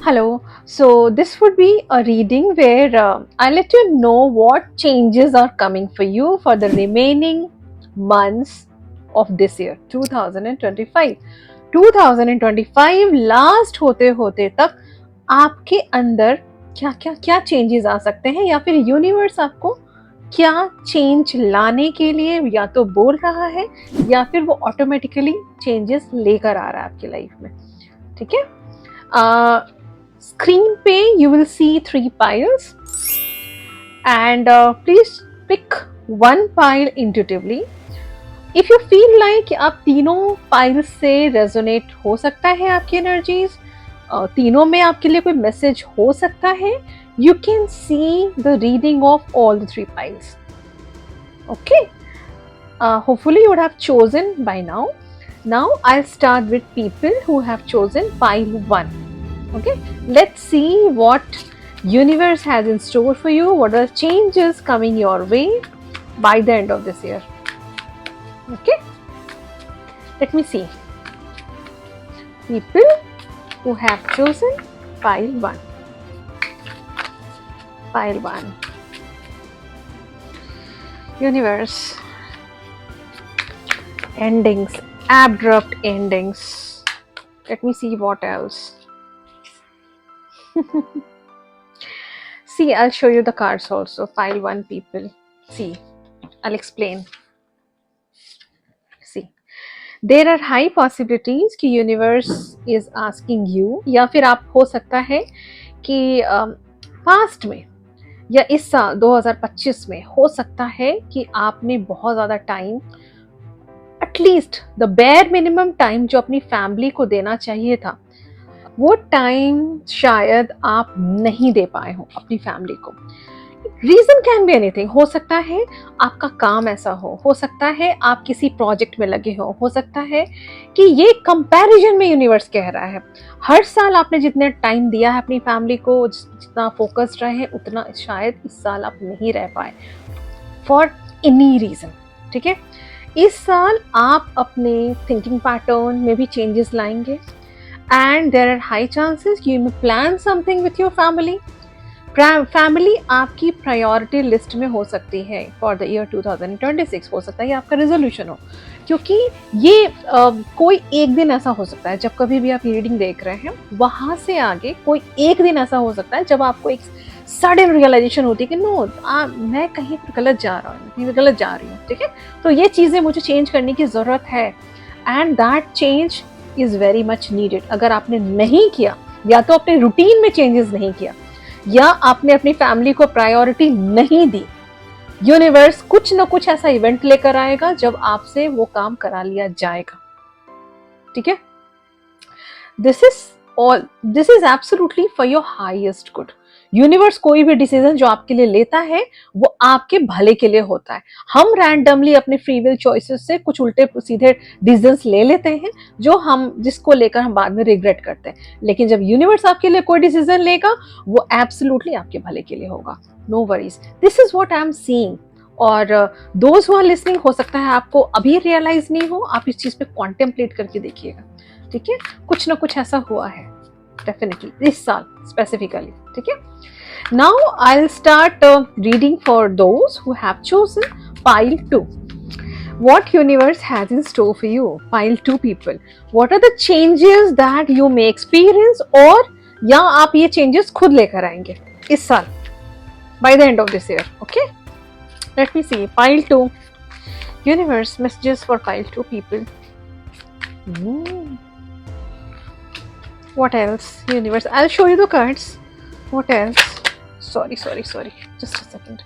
Hello. So this would be a reading where I'll let you know what changes are coming for you for the remaining months of this year 2025. 2025 last होते होते तक आपके अंदर क्या क्या क्या changes आ सकते हैं या फिर यूनिवर्स आपको क्या चेंज लाने के लिए या तो बोल रहा है या फिर वो ऑटोमेटिकली चेंजेस लेकर आ रहा है आपकी लाइफ में. ठीक है. Screen पे you will see 3 piles and please pick one pile intuitively. If you feel like आप तीनों piles से resonate हो सकता है आपकी energies, तीनों में आपके लिए कोई message हो सकता है, you can see the reading of all the 3 piles. Okay. Hopefully you would have chosen by now. Now I'll start with people who have chosen pile 1. Okay, let's see what universe has in store for you. What are changes coming your way by the end of this year? Okay, let me see. People who have chosen pile 1. Pile 1. Universe. Endings. Abrupt endings. Let me see what else. See, I'll show you the cards also. Pile 1 people. See, I'll explain. See, there are high possibilities कि universe is asking you या फिर आप हो सकता है कि past में या इस साल 2025 में हो सकता है कि आपने बहुत ज़्यादा time, at least the bare minimum time जो अपनी फैमिली को देना चाहिए था, वो टाइम शायद आप नहीं दे पाए हो अपनी फैमिली को. Reason can be anything. हो सकता है आपका काम ऐसा हो सकता है आप किसी प्रोजेक्ट में लगे हो सकता है कि ये कंपैरिजन में यूनिवर्स कह रहा है हर साल आपने जितने टाइम दिया है अपनी फैमिली को, जितना फोकस्ड रहे उतना शायद इस साल आप नहीं रह पाए फॉर एनी रीजन. ठीक है, इस साल आप अपने थिंकिंग पैटर्न में भी चेंजेस लाएंगे and there are high chances you may plan something with your family. Family आपकी प्रायोरिटी लिस्ट में हो सकती है फॉर द ईयर 2026. हो सकता है ये आपका रेजोल्यूशन हो, क्योंकि ये कोई एक दिन ऐसा हो सकता है जब कभी भी आप रीडिंग देख रहे हैं, वहाँ से आगे कोई एक दिन ऐसा हो सकता है जब आपको एक सडन रियलाइजेशन होती है कि नो मैं कहीं पर गलत जा रहा हूँ, कहीं गलत जा रही हूँ. ठीक है, तो ये चीज़ें मुझे चेंज करने की ज़रूरत है and that change is very much needed. अगर आपने नहीं किया, या तो अपने रूटीन में चेंजेस नहीं किया या आपने अपनी फैमिली को प्रायोरिटी नहीं दी, यूनिवर्स कुछ ना कुछ ऐसा इवेंट लेकर आएगा जब आपसे वो काम करा लिया जाएगा. ठीक है, this is absolutely for your highest good. Universe कोई भी डिसीजन जो आपके लिए लेता है वो आपके भले के लिए होता है. हम रैंडमली अपने फ्री विल चॉइसेस से कुछ उल्टे सीधे डिसीजंस ले लेते हैं जिसको लेकर हम बाद में रिग्रेट करते हैं, लेकिन जब यूनिवर्स आपके लिए कोई डिसीजन लेगा वो एब्सोल्युटली आपके भले के लिए होगा. No worries, this is what I am seeing. और दोज हु आर लिसनिंग, हो सकता है आपको अभी रियलाइज नहीं हो, आप इस चीज पे कॉन्टेम्पलेट करके देखिएगा. ठीक है, कुछ ना कुछ ऐसा हुआ है डेफिनेटली इस साल स्पेसिफिकली. ठीक है, now I'll start reading for those who have chosen pile 2. What universe has in store for you? Pile 2 people. What are the changes that you may experience, और या आप ये changes खुद लेकर आएंगे इस साल by the end of this year. Okay, let me see. Pile 2 universe messages for pile 2 people. What else universe? I'll show you the cards. What else? Sorry. Just a second.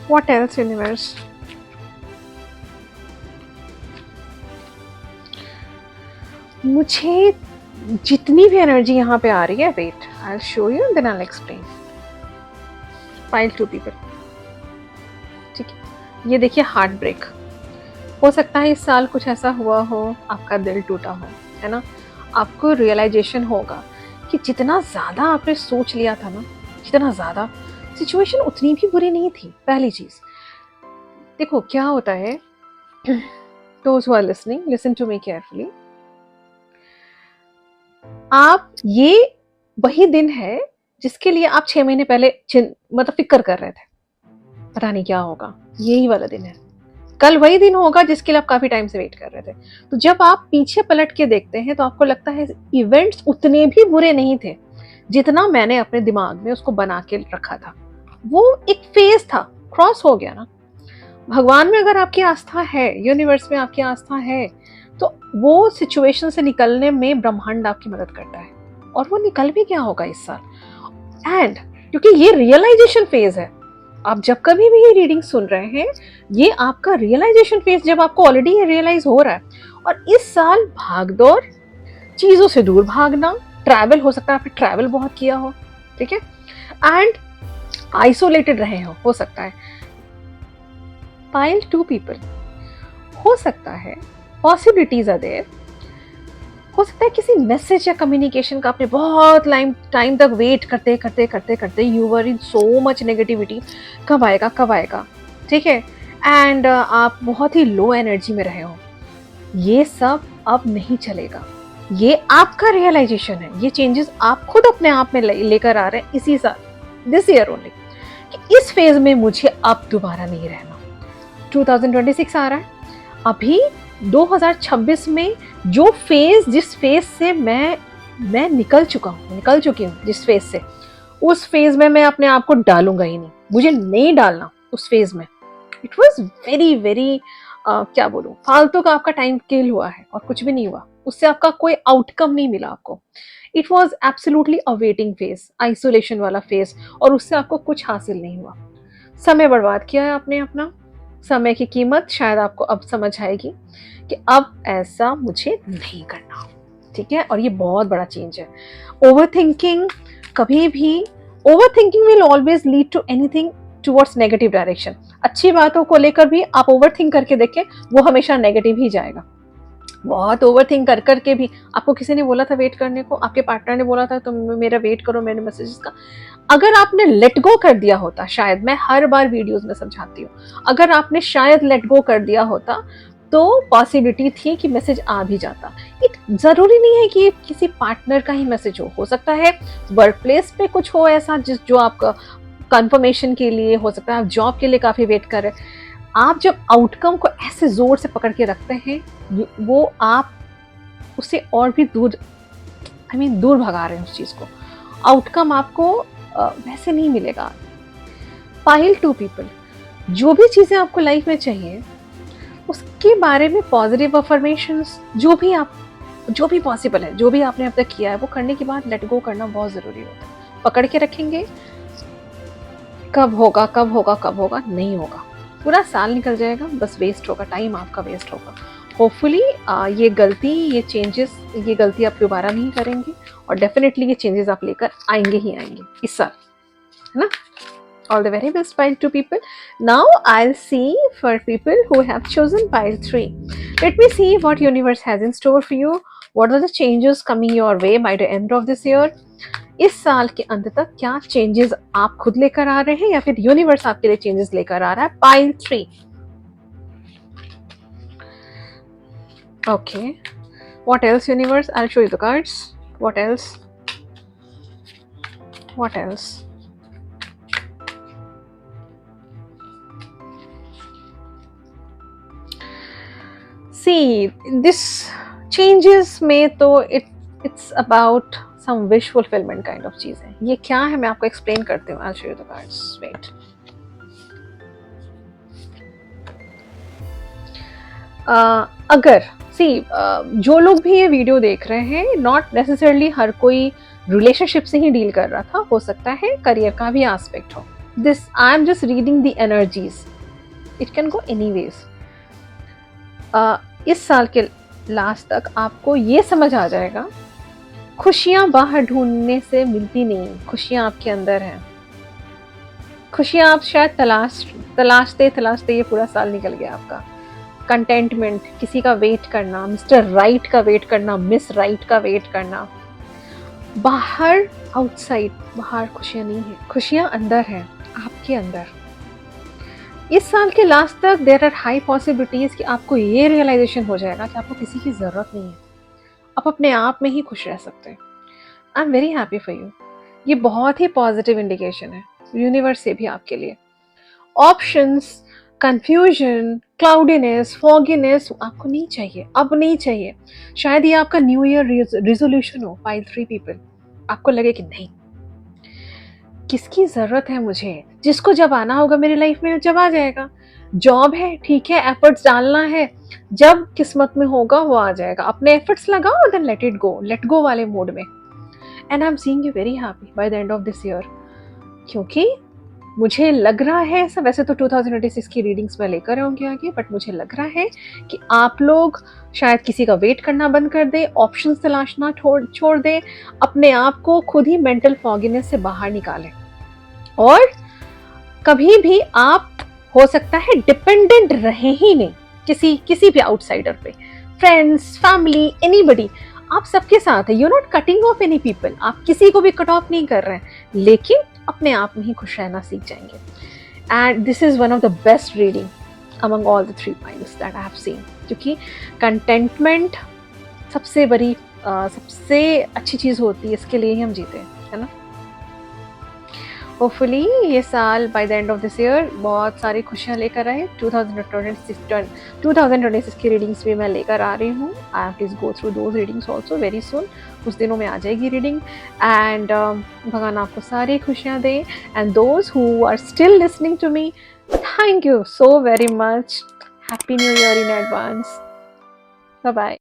What else universe? मुझे जितनी भी energy यहाँ पे आ रही है, wait, I'll show you and then I'll explain. Pile 2 people. ठीक है, ये देखिए हार्ट ब्रेक. हो सकता है इस साल कुछ ऐसा हुआ हो, आपका दिल टूटा हो, है ना. आपको रियलाइजेशन होगा कि जितना ज़्यादा आपने सोच लिया था ना, जितना ज़्यादा सिचुएशन उतनी भी बुरी नहीं थी. पहली चीज़ देखो क्या होता है, those who are listening, listen to me carefully. आप ये वही दिन है जिसके लिए आप 6 महीने पहले मतलब फिक्र कर रहे थे, पता नहीं क्या होगा, यही वाला दिन है। कल वही दिन होगा जिसके लिए आप काफी टाइम से वेट कर रहे थे। तो जब आप पीछे पलट के देखते हैं तो आपको लगता है इवेंट्स उतने भी बुरे नहीं थे जितना मैंने अपने दिमाग में उसको बना के रखा था। वो एक फेज था, क्रॉस हो गया ना। भगवान में अगर आपकी आस्था है, यूनिवर्स में आपकी आस्था है, तो वो सिचुएशन से निकलने में ब्रह्मांड आपकी मदद करता है, और वो निकल भी क्या होगा इस साल। एंड क्योंकि ये रियलाइजेशन फेज है, आप जब कभी भी ये रीडिंग सुन रहे हैं, ये आपका रियलाइजेशन फेज, जब आपको ऑलरेडी ये रियलाइज हो रहा है। और इस साल भागदौड़, चीजों से दूर भागना, ट्रैवल हो सकता है, आपने ट्रैवल बहुत किया हो, ठीक है, एंड आइसोलेटेड रहे हो सकता है। पाइल 2 पीपल, हो सकता है पॉसिबिलिटीज आर देयर, हो सकता है किसी मैसेज या कम्युनिकेशन का आपने बहुत टाइम तक वेट करते करते करते करते you were in so much negativity, कब आएगा कब आएगा, ठीक है, एंड आप बहुत ही लो एनर्जी में रहे हो। ये सब अब नहीं चलेगा, ये आपका रियलाइजेशन है, ये चेंजेस आप खुद अपने आप में लेकर आ रहे हैं इसी साल, दिस ईयर ओनली, कि इस फेज में मुझे अब दोबारा नहीं रहना। 2026 आ रहा है, अभी 2026 में जो फेज, जिस फेज से मैं निकल चुकी हूँ जिस फेज से, उस फेज में मैं अपने आप को डालूंगा ही नहीं, मुझे नहीं डालना उस फेज में। इट वॉज वेरी वेरी क्या बोलूं, फालतू का आपका टाइम किल हुआ है और कुछ भी नहीं हुआ, उससे आपका कोई आउटकम नहीं मिला आपको। It was absolutely a waiting phase, isolation वाला फेज, और उससे आपको कुछ हासिल नहीं हुआ। समय बर्बाद किया है आपने अपना, समय की कीमत शायद आपको अब समझ आएगी कि अब ऐसा मुझे नहीं करना, ठीक है। और ये बहुत बड़ा चेंज है। ओवर थिंकिंग, कभी भी over thinking will always lead to anything towards negative direction. अच्छी बातों को लेकर भी आप ओवर थिंक करके देखें, वो हमेशा नेगेटिव ही जाएगा। बहुत ओवर थिंक कर करके भी, आपको किसी ने बोला था वेट करने को, आपके पार्टनर ने बोला था तुम मेरा वेट करो मेरे मैसेजेस का, अगर आपने लेट गो कर दिया होता, शायद, मैं हर बार वीडियोस में समझाती हूँ, अगर आपने शायद लेट गो कर दिया होता तो पॉसिबिलिटी थी कि मैसेज आ भी जाता। एक जरूरी नहीं है कि किसी पार्टनर का ही मैसेज हो सकता है वर्क प्लेस पे कुछ हो ऐसा जो आपका कंफर्मेशन के लिए हो सकता है, आप जॉब के लिए काफी वेट कर रहे हैं। आप जब आउटकम को ऐसे जोर से पकड़ के रखते हैं, वो आप उससे और भी दूर, दूर भगा रहे हैं उस चीज को, आउटकम आपको वैसे नहीं मिलेगा। पाइल 2 पीपल, जो भी चीजें आपको लाइफ में चाहिए उसके बारे में पॉजिटिव अफर्मेशंस, जो भी पॉसिबल है, जो भी आपने अब तक किया है, वो करने के बाद लेट गो करना बहुत जरूरी होता है। पकड़ के रखेंगे, कब होगा कब होगा कब होगा, नहीं होगा, पूरा साल निकल जाएगा, बस वेस्ट होगा, टाइम आपका वेस्ट होगा। होपफुली ये चेंजेस, ये गलती आप दोबारा नहीं करेंगे, और डेफिनेटली ये चेंजेस आप लेकर आएंगे ही आएंगे इस साल, है ना। All the very best, pile 2 people. Now I'll see for people who have chosen pile 3. Let me see what universe has in store for you. What are the changes coming your way by the end of this year? इस साल के अंत तक क्या changes आप खुद लेकर आ रहे हैं या फिर यूनिवर्स आपके लिए चेंजेस लेकर आ रहा है? Pile 3. Okay. What else, universe? I'll show you the cards. What else? What else? See, this changes में तो it's about some wish fulfillment kind of चीज है। ये क्या है मैं आपको एक्सप्लेन करती हूँ। I'll show you the cards. Wait. अगर जो लोग भी ये वीडियो देख रहे हैं, नॉट नेसेसरली हर कोई रिलेशनशिप से ही डील कर रहा था, हो सकता है करियर का भी एस्पेक्ट हो। This I am just reading the energies, it can go anyways. इस साल के लास्ट तक आपको ये समझ आ जाएगा, खुशियां बाहर ढूंढने से मिलती नहीं, खुशियां आपके अंदर हैं। खुशियां आप शायद तलाशते ये पूरा साल निकल गया आपका। कंटेंटमेंट, किसी का वेट करना, मिस्टर राइट का वेट करना, मिस राइट का वेट करना, बाहर आउटसाइड, बाहर खुशियां नहीं है, खुशियां अंदर हैं, आपके अंदर। इस साल के लास्ट तक देयर आर हाई पॉसिबिलिटीज कि आपको ये रियलाइजेशन हो जाएगा कि आपको किसी की जरूरत नहीं है, आप अपने आप में ही खुश रह सकते हैं। I am very happy for you. ये बहुत ही पॉजिटिव इंडिकेशन है यूनिवर्स से भी आपके लिए। ऑप्शंस, कंफ्यूजन, क्लाउडीनेस, फॉगीनेस आपको नहीं चाहिए, अब नहीं चाहिए। शायद ये आपका न्यू ईयर रिजोल्यूशन हो, पाइल 3 पीपल। आपको लगे कि नहीं, किसकी ज़रूरत है मुझे, जिसको जब आना होगा मेरी लाइफ में जब आ जाएगा। जॉब है, ठीक है, एफर्ट्स डालना है, जब किस्मत में होगा वो आ जाएगा। अपने एफर्ट्स लगाओ, देन लेट गो वाले मोड में। And I am seeing you very happy by the end of this year, क्योंकि मुझे लग रहा है ऐसा, वैसे तो 2026 की रीडिंग्स में लेकर आऊंगी आगे, बट मुझे लग रहा है कि आप लोग शायद किसी का वेट करना बंद कर दे, ऑप्शंस तलाशना छोड़ दे, अपने आप को खुद ही मेंटल फॉगिनेस से बाहर निकालें। और कभी भी आप, हो सकता है, डिपेंडेंट रहे ही नहीं किसी भी आउटसाइडर पे, फ्रेंड्स, फैमिली, एनीबडी। आप सबके साथ है, you not cutting of any people, आप किसी को भी कट ऑफ नहीं कर रहे हैं, लेकिन अपने आप में ही खुश रहना सीख जाएंगे। And this is one of the best reading among all the 3 piles that I have seen, क्योंकि कंटेंटमेंट सबसे बड़ी सबसे अच्छी चीज़ होती है, इसके लिए ही हम जीते हैं, है ना। होपफुली ये साल by the end of this year बहुत सारी खुशियाँ लेकर आए। 2026 की रीडिंग्स भी मैं लेकर आ रही हूँ। I please go through those readings also very soon, कुछ दिनों में आ जाएगी रीडिंग। एंड भगवान आपको सारी खुशियाँ दे। And those who are still listening to me, thank you so very much. Happy new year in advance. Bye bye.